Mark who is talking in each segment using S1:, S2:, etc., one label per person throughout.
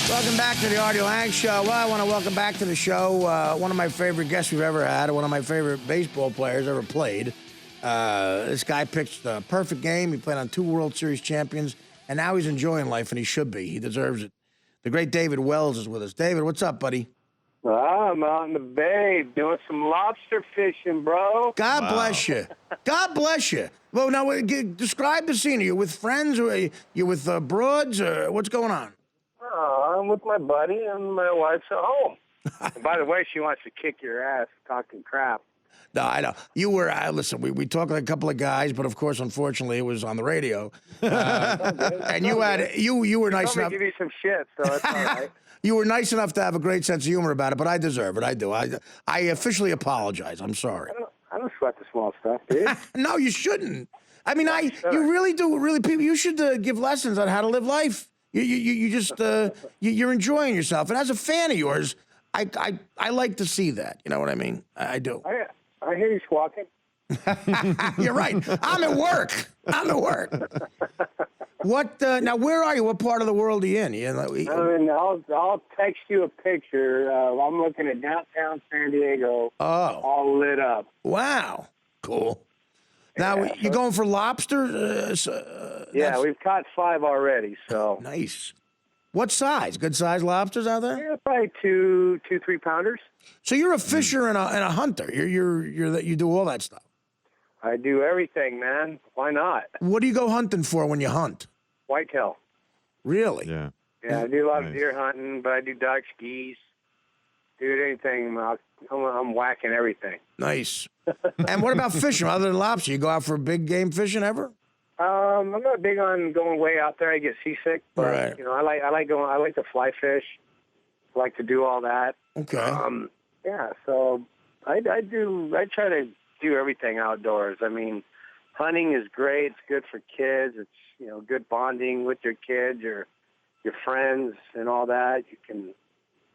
S1: Welcome back to the Artie Lange Show. Well, I want to welcome back to the show one of my favorite guests we've ever had, one of my favorite baseball players ever played. This guy pitched a perfect game. He played on 2 World Series champions, and now he's enjoying life, and he should be. He deserves it. The great David Wells is with us. David, what's up, buddy?
S2: I'm out in the bay doing some lobster fishing, bro.
S1: God bless you. God bless you. Well, now, describe the scene. Are you with friends, or are you with broads, or what's going on?
S2: I'm with my buddy, and my wife's at home. And by the way, she wants to kick your ass talking crap.
S1: No, I know. You were, listen, we talked like a couple of guys, but of course, unfortunately, it was on the radio. And you were nice enough.
S2: Give you some shit, so it's all right.
S1: You were nice enough to have a great sense of humor about it, but I deserve it. I do. I officially apologize. I'm sorry.
S2: I don't sweat the small stuff, dude.
S1: No, you shouldn't. I mean, you really do. Really, people, you should give lessons on how to live life. You just you're enjoying yourself, and as a fan of yours, I like to see that. You know what I mean? I do.
S2: I hear you squawking.
S1: You're right. I'm at work. What now? Where are you? What part of the world are you in?
S2: I'll text you a picture. I'm looking at downtown San Diego.
S1: Oh,
S2: all lit up.
S1: Wow, cool. Now you going for lobster?
S2: Yeah, we've caught 5 already. So
S1: nice. What size? Good size lobsters out there?
S2: Yeah, probably 2, 3 pounders.
S1: So you're a fisher and a hunter. You do all that stuff.
S2: I do everything, man. Why not?
S1: What do you go hunting for when you hunt?
S2: Whitetail.
S1: Really?
S3: Yeah.
S2: Yeah, I do a lot of deer hunting, but I do ducks, geese, dude, anything. I'm whacking everything.
S1: Nice. And what about fishing? Other than lobster, you go out for big game fishing ever?
S2: I'm not big on going way out there. I get seasick, but
S1: right.
S2: I like going. I like to fly fish. I like to do all that.
S1: Okay.
S2: Yeah, so I try to do everything outdoors. I mean, hunting is great. It's good for kids. It's good bonding with your kids, your friends, and all that. You can,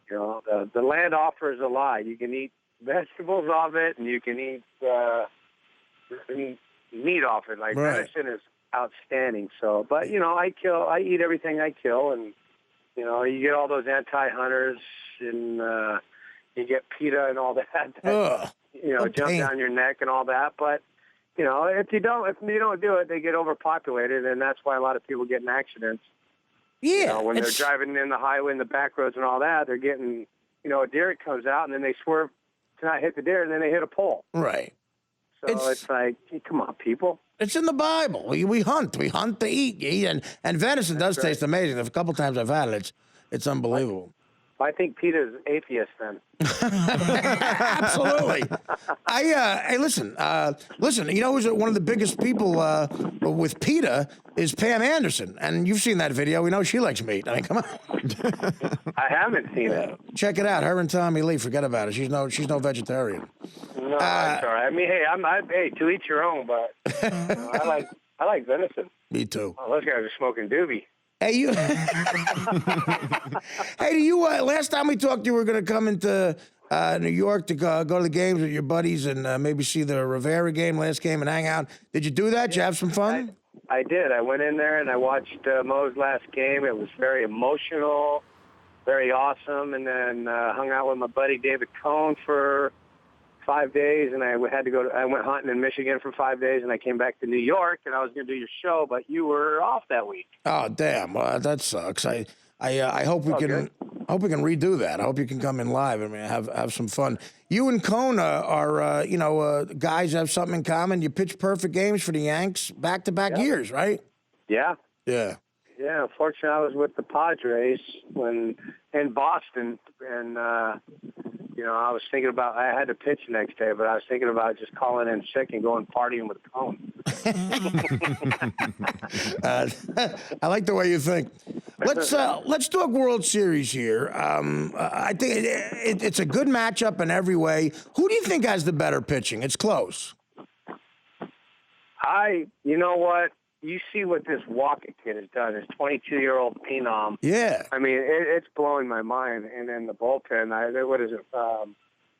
S2: the land offers a lot. You can eat vegetables off it, and you can eat meat off it. Like venison is outstanding. So, but I eat everything I kill, and you get all those anti-hunters, and you get PETA and all that. Jump down your neck and all that. But if you don't do it, they get overpopulated, and that's why a lot of people get in accidents.
S1: Yeah,
S2: when they're driving in the highway and the back roads and all that, they're getting a deer comes out, and then they swerve to not hit the deer, and then they hit a pole.
S1: Right.
S2: So it's like, come on, people.
S1: It's in the Bible. We hunt to eat. You eat, and venison does taste amazing. A couple times I've had it. It's unbelievable.
S2: I think Peter's atheist then.
S1: Absolutely. Hey, listen. You know who's one of the biggest people with PETA is Pam Anderson, and you've seen that video. We know she likes meat. I mean, come on.
S2: I haven't seen it.
S1: Check it out. Her and Tommy Lee. Forget about it. She's no vegetarian.
S2: No, that's all right. I mean, hey, to each your own, but I like venison.
S1: Me too.
S2: Oh, those guys are smoking doobie.
S1: Hey, you. Hey, last time we talked, you were going to come into New York to go to the games with your buddies and maybe see the Rivera game, last game, and hang out. Did you do that? Did you have some fun?
S2: I did. I went in there and I watched Mo's last game. It was very emotional, very awesome, and then hung out with my buddy David Cohn for 5 days, and I went hunting in Michigan for 5 days, and I came back to New York, and I was going to do your show, but you were off that week.
S1: Oh, damn! Well, that sucks. I hope we can redo that. I hope you can come in live. I mean, have some fun. You and Cohn are guys have something in common. You pitch perfect games for the Yanks back-to-back years, right?
S2: Yeah.
S1: Yeah.
S2: Yeah. Unfortunately, I was with the Padres in Boston, and I was thinking about, I had to pitch the next day, but I was thinking about just calling in sick and going partying with Cohn.
S1: I like the way you think. Let's talk World Series here. I think it's a good matchup in every way. Who do you think has the better pitching? It's close.
S2: You know what? You see what this Walker kid has done, this 22-year-old phenom.
S1: Yeah.
S2: I mean, it's blowing my mind. And then the bullpen, what is it?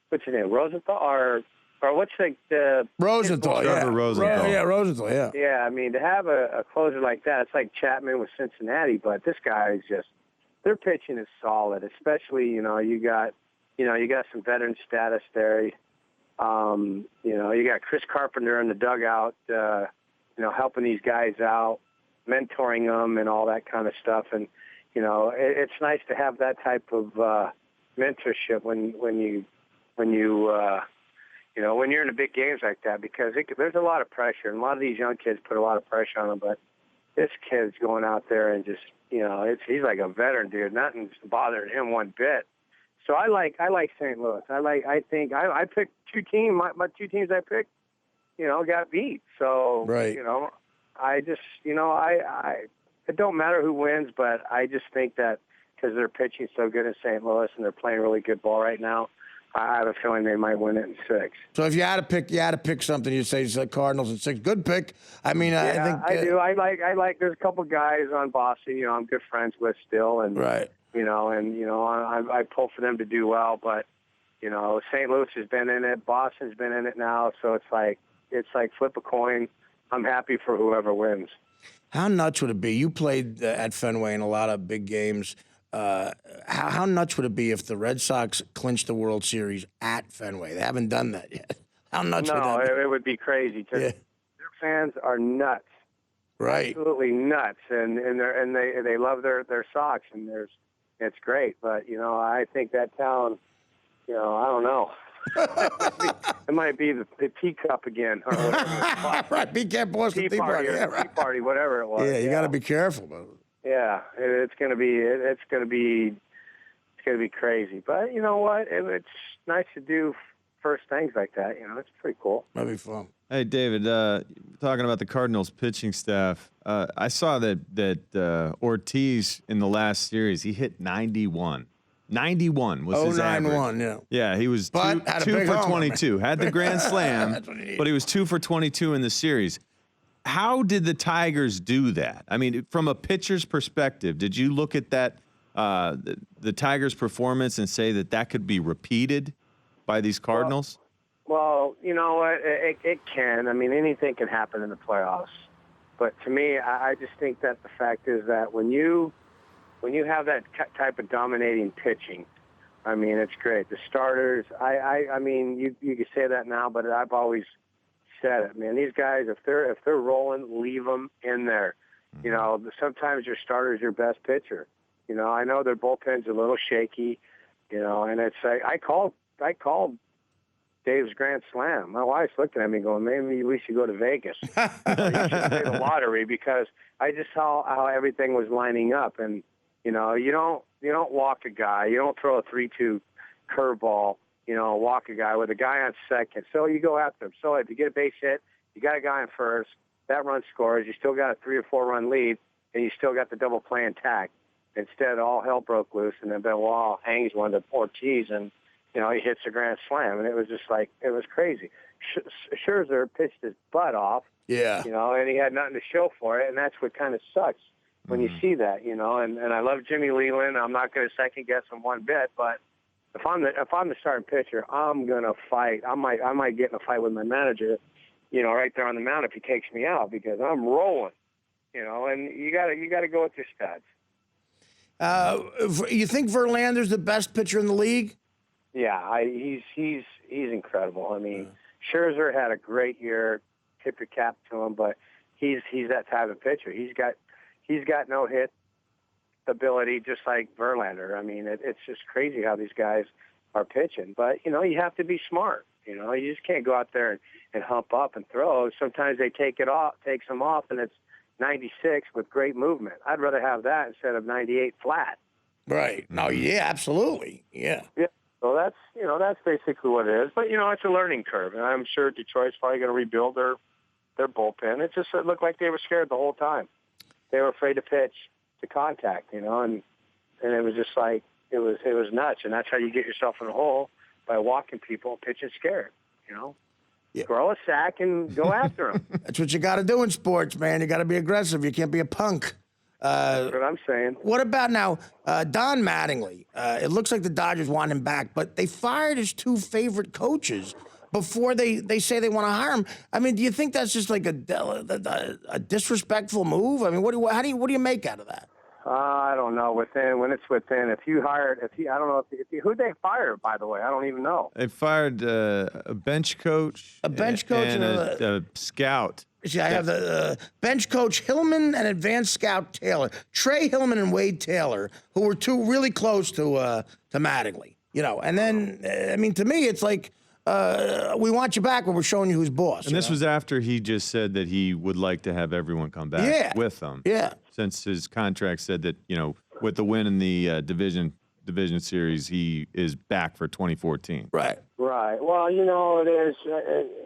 S2: What's his name? Rosenthal? Or what's the
S1: Rosenthal, yeah.
S3: Trevor Rosenthal.
S1: Yeah, Rosenthal, yeah.
S2: Yeah, I mean, to have a closer like that, it's like Chapman with Cincinnati, but this guy is just their pitching is solid, especially, you got some veteran status there. You got Chris Carpenter in the dugout, helping these guys out, mentoring them and all that kind of stuff. And, it's nice to have that type of mentorship when you're in the big games like that, because there's a lot of pressure, and a lot of these young kids put a lot of pressure on them. But this kid's going out there and just, he's like a veteran dude. Nothing's bothering him one bit. So I like St. Louis. I picked two teams. My two teams I picked, got beat. So
S1: right.
S2: It don't matter who wins, but I just think that because they're pitching so good in St. Louis and they're playing really good ball right now, I have a feeling they might win it in 6.
S1: So if you had to pick something, you'd say it's Cardinals in 6. Good pick. I mean, I think
S2: I do. I like. There's a couple guys on Boston. I'm good friends with still, and
S1: right.
S2: I pull for them to do well. But St. Louis has been in it. Boston's been in it now. So it's like flip a coin. I'm happy for whoever wins.
S1: How nuts would it be? You played at Fenway in a lot of big games. How nuts would it be if the Red Sox clinched the World Series at Fenway? They haven't done that yet. How nuts would that be?
S2: No, it would be crazy. Yeah. Their fans are nuts.
S1: Right.
S2: Absolutely nuts. And they love their Sox, and it's great. But, I think that town, I don't know. It might be the teacup again, or whatever.
S1: Right, be careful. Tea party,
S2: yeah, right. Tea party, whatever it was.
S1: Yeah, you got to be careful. But...
S2: Yeah, it's gonna be crazy. But you know what? It's nice to do first things like that. It's pretty cool.
S1: That'd be fun.
S3: Hey, David, talking about the Cardinals pitching staff, I saw that Ortiz in the last series, he hit 91. 91 was his average.
S1: 91, yeah.
S3: Yeah, he was two for 22. Had the grand slam, but he was 2 for 22 in the series. How did the Tigers do that? I mean, from a pitcher's perspective, did you look at that, the Tigers' performance, and say that could be repeated by these Cardinals?
S2: Well, you know what? It can. I mean, anything can happen in the playoffs. But to me, I just think that the fact is that when you have that type of dominating pitching, I mean, it's great. The starters, I mean, you can say that now, but I've always said it, man. These guys, if they're rolling, leave them in there. Sometimes your starter's your best pitcher. I know their bullpen's a little shaky, and it's like I called Dave's grand slam. My wife's looking at me going, maybe we should go to Vegas. You should play the lottery, because I just saw how everything was lining up. And you don't walk a guy, you don't throw a 3-2 curveball, walk a guy with a guy on second. So you go after him. So if you get a base hit, you got a guy on first, that run scores, you still got a 3 or 4 run lead, and you still got the double play intact. Instead, all hell broke loose, and then Benoit hangs one to Ortiz, and he hits a grand slam, and it was just like, it was crazy. Scherzer pitched his butt off,
S1: yeah,
S2: and he had nothing to show for it, and that's what kind of sucks when you see that, and I love Jimmy Leland. I'm not going to second guess him one bit, but if I'm the starting pitcher, I'm going to fight. I might get in a fight with my manager, right there on the mound if he takes me out, because I'm rolling, and you got to go with your studs.
S1: You think Verlander's the best pitcher in the league?
S2: Yeah, he's incredible. I mean, Scherzer had a great year. Tip your cap to him, but he's that type of pitcher. He's got no hit ability, just like Verlander. I mean, it's just crazy how these guys are pitching. But you have to be smart. You just can't go out there and hump up and throw. Sometimes they takes them off, and it's 96 with great movement. I'd rather have that instead of 98 flat.
S1: Right. No. Yeah. Absolutely. Yeah.
S2: Yeah. So that's basically what it is. But it's a learning curve, and I'm sure Detroit's probably going to rebuild their bullpen. It looked like they were scared the whole time. They were afraid to pitch to contact, and it was just like it was nuts. And that's how you get yourself in a hole, by walking people, pitching scared. Yeah. Grow a sack and go after them.
S1: That's what you got to do in sports, man. You got to be aggressive. You can't be a punk.
S2: That's what I'm saying.
S1: What about now, Don Mattingly? It looks like the Dodgers want him back, but they fired his 2 favorite coaches before they say they want to hire him. I mean, do you think that's just like a disrespectful move? I mean, what do you make out of that?
S2: I don't know. When it's within, I don't know who they fired. By the way, I don't even know.
S3: They fired a bench coach,
S1: and
S3: a scout.
S1: See, I have the bench coach Hillman and advanced scout Taylor, Trey Hillman and Wade Taylor, who were two really close to Mattingly. And then I mean, to me, it's like we want you back, but we're showing you who's boss.
S3: And this was after he just said that he would like to have everyone come back with them.
S1: Yeah.
S3: Since his contract said that with the win in the division series, he is back for 2014.
S1: Right.
S2: Right. Well, it is.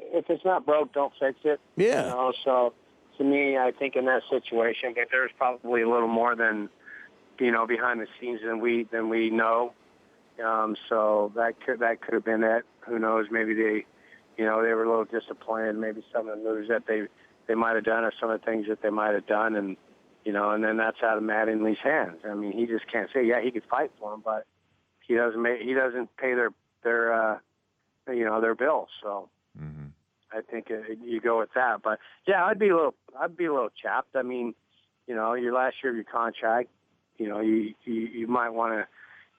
S2: If it's not broke, don't fix it.
S1: Yeah.
S2: So to me, I think in that situation, that there's probably a little more than behind the scenes than we know. So that could have been it. Who knows? Maybe they were a little disappointed. Maybe some of the moves that they might have done, or some of the things that they might have done, and then that's out of Mattingly's hands. I mean, he just can't say, he could fight for him, but he doesn't pay their bills. So I think you go with that. But yeah, I'd be a little chapped. I mean, your last year of your contract, you might want to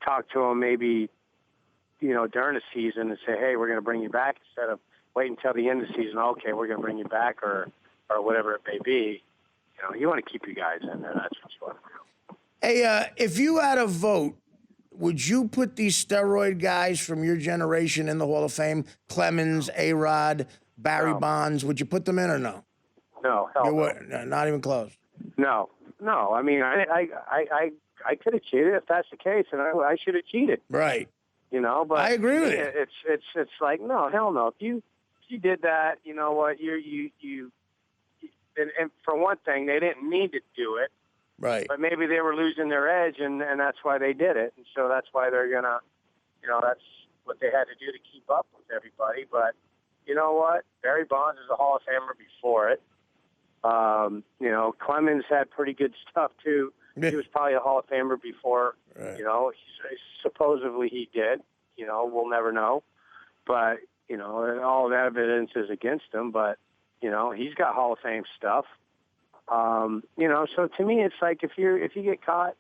S2: talk to him maybe, during the season and say, hey, we're going to bring you back, instead of waiting until the end of the season. Okay, we're going to bring you back, or whatever it may be. You want to keep you guys in there. That's for sure.
S1: Hey, if you had a vote, would you put these steroid guys from your generation in the Hall of Fame? Clemens, A-Rod, Barry Bonds. Would you put them in or no?
S2: No, hell
S1: no. Not even close.
S2: No. I mean, I could have cheated if that's the case, and I should have cheated.
S1: Right.
S2: But
S1: I agree with you.
S2: It's like, no, hell no. If you did that, you know what? And for one thing, they didn't need to do it.
S1: Right.
S2: But maybe they were losing their edge, and that's why they did it. And so that's why they're going to, that's what they had to do to keep up with everybody. But you know what? Barry Bonds is a Hall of Famer before it. Clemens had pretty good stuff, too. He was probably a Hall of Famer before,
S1: right.
S2: Supposedly he did. We'll never know. But, all the evidence is against him. But, he's got Hall of Fame stuff. So to me, it's like if you get caught,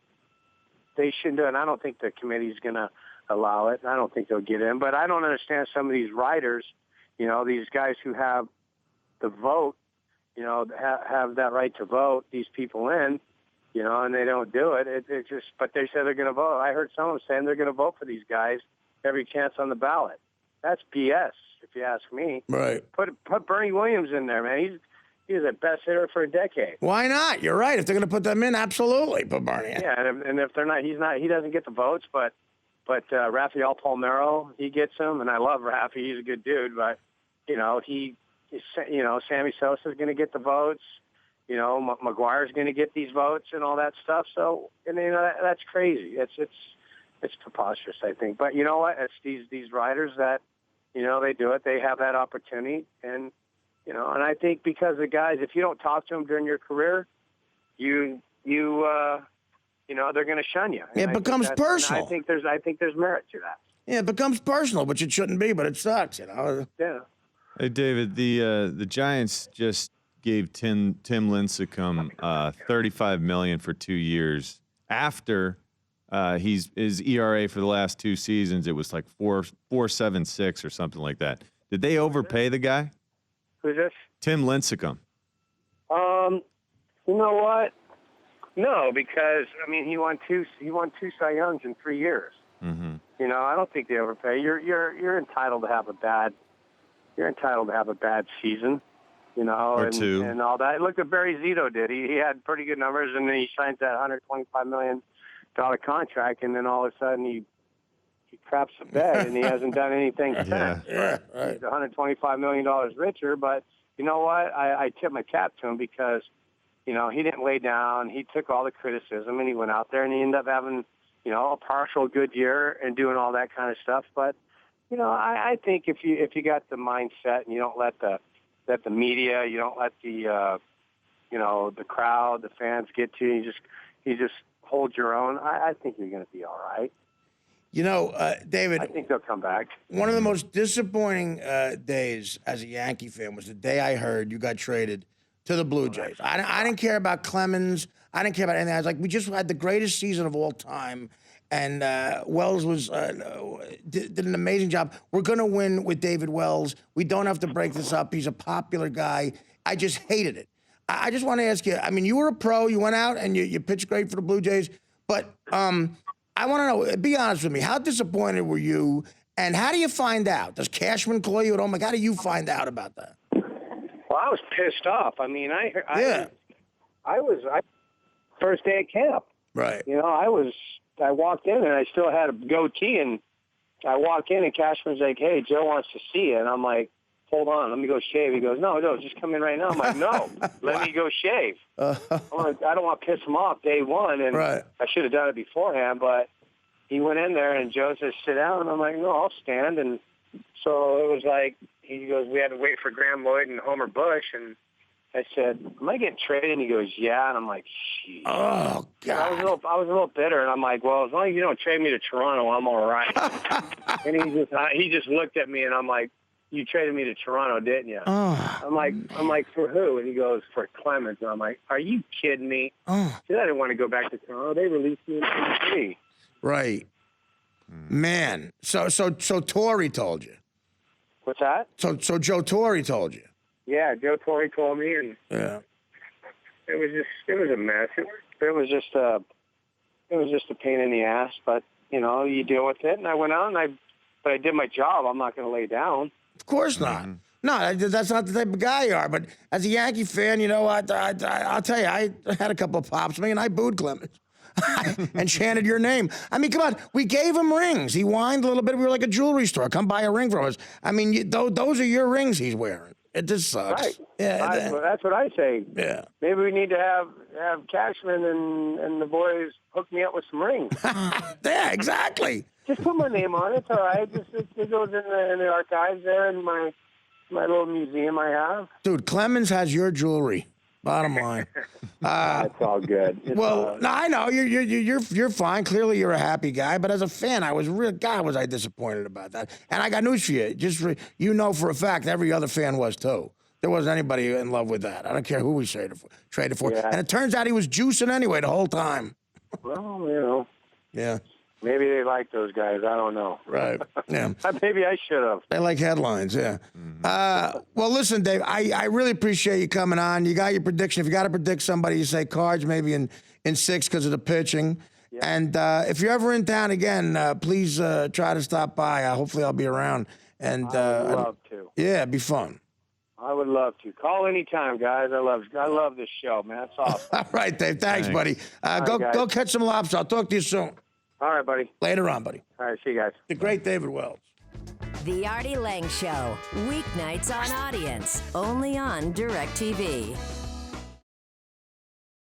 S2: they shouldn't do it. And I don't think the committee's going to allow it. I don't think they'll get in. But I don't understand some of these writers, these guys who have the vote, have that right to vote these people in, and they don't do it. But they say they're going to vote. I heard someone saying they're going to vote for these guys every chance on the ballot. That's BS, if you ask me.
S1: Right.
S2: Put Bernie Williams in there, man. He was the best hitter for a decade.
S1: Why not? You're right. If they're going to put them in, absolutely put Bernie in.
S2: Yeah, and if they're not, he doesn't get the votes, but Rafael Palmeiro, he gets them, and I love Rafi. He's a good dude, but Sammy Sosa's going to get the votes. McGuire's going to get these votes and all that stuff. So, that's crazy. It's preposterous, I think. But you know what? It's these writers that, they do it. They have that opportunity, and and I think because the guys, if you don't talk to them during your career, they're going to shun you.
S1: It becomes personal.
S2: I think there's merit to that.
S1: Yeah, it becomes personal, which it shouldn't be, but it sucks,
S2: Yeah.
S3: Hey, David, the Giants just gave Tim Lincecum $35 million for 2 years. After his ERA for the last two seasons, it was like 4.76 or something like that. Did they overpay the guy?
S2: Who's this?
S3: Tim Lincecum.
S2: You know what? No, because he won two Cy Youngs in 3 years.
S3: Mm-hmm.
S2: I don't think they overpay. You're entitled to have a bad. You're entitled to have a bad season,
S3: or two,
S2: and all that. Look what Barry Zito did. He had pretty good numbers, and then he signs that $125 million contract, and then all of a sudden he craps the bed, and he hasn't done anything since.
S1: Yeah, right.
S2: He's $125 million richer, but you know what? I tip my cap to him because, he didn't lay down. He took all the criticism, and he went out there, and he ended up having, a partial good year and doing all that kind of stuff. But, I think if you got the mindset and you don't let the media, you don't let the, the crowd, the fans get to you, you just hold your own, I think you're going to be all right.
S1: David,
S2: I think they'll come back.
S1: One of the most disappointing days as a Yankee fan was the day I heard you got traded to the Blue Jays. I didn't care about Clemens. I didn't care about anything. I was like, we just had the greatest season of all time. And Wells did an amazing job. We're going to win with David Wells. We don't have to break this up. He's a popular guy. I just hated it. I just want to ask you, I mean, you were a pro. You went out and you pitched great for the Blue Jays. But I want to know, be honest with me, how disappointed were you? And how do you find out? Does Cashman call you at home? Like, how do you find out about that?
S2: Well, I was pissed off. I mean, I first day of camp.
S1: Right.
S2: You know, I walked in and I still had a goatee, and I walk in and Cashman's like, "Hey, Joe wants to see you," and I'm like, "Hold on, let me go shave." He goes, "No, just come in right now." I'm like, "No, let me go shave." I don't want to piss him off day one, and I should have done it beforehand, but he went in there and Joe says, "Sit down," and I'm like, "No, I'll stand." And so it was like, he goes, "We had to wait for Graham Lloyd and Homer Bush," and I said, "Am I getting traded?" And he goes, "Yeah." And I'm like, "Shit."
S1: Oh, God.
S2: I was a little bitter, and I'm like, "Well, as long as you don't trade me to Toronto, I'm all right." And he just looked at me, and I'm like, "You traded me to Toronto, didn't you?" I'm like, "For who?" And he goes, "For Clemens." And I'm like, "Are you kidding me?" He said, "I didn't want to go back to Toronto. They released me in 23.
S1: Right. Man. So Torre told you.
S2: What's that?
S1: So Joe Torre told you.
S2: Yeah, Joe Torre told me, and
S1: yeah,
S2: it was a mess. It was just a pain in the ass. But you know, you deal with it. And I went out, but I did my job. I'm not going to lay down.
S1: Of course not. No, that's not the type of guy you are. But as a Yankee fan, you know, I'll tell you, I had a couple of pops, man, and I booed Clemens. And chanted your name. I mean, come on. We gave him rings. He whined a little bit. We were like a jewelry store. Come buy a ring from us. I mean, those are your rings he's wearing. It just sucks.
S2: Right.
S1: Yeah.
S2: That's what I say.
S1: Yeah.
S2: Maybe we need to have Cashman and the boys hook me up with some rings.
S1: Yeah, exactly.
S2: Just put my name on it. It's all right. It goes in the archives there in my little museum I have.
S1: Dude, Clemens has your jewelry. Bottom line.
S2: It's all good.
S1: No, I know you're fine. Clearly, you're a happy guy. But as a fan, was I disappointed about that. And I got news for you. You know for a fact, every other fan was too. There wasn't anybody in love with that. I don't care who we traded for.
S2: Yeah.
S1: And it turns out he was juicing anyway the whole time.
S2: Well, you know.
S1: Yeah.
S2: Maybe they like those guys. I don't know.
S1: Right. Yeah.
S2: Maybe I should have.
S1: They like headlines, yeah. Well, listen, Dave, I really appreciate you coming on. You got your prediction. If you got to predict somebody, you say Cards maybe in 6 because of the pitching. Yeah. And if you're ever in town again, please try to stop by. Hopefully I'll be around. And
S2: I would love to.
S1: Yeah, it'd be fun.
S2: I would love to. Call anytime, guys. I love this show, man. It's awesome.
S1: All right, Dave. Thanks, buddy. Go catch some lobster. I'll talk to you soon.
S2: All right, buddy.
S1: Later on, buddy.
S2: All right, see you guys.
S1: The great David Wells.
S4: The Artie Lange Show, weeknights on Audience, only on DirecTV.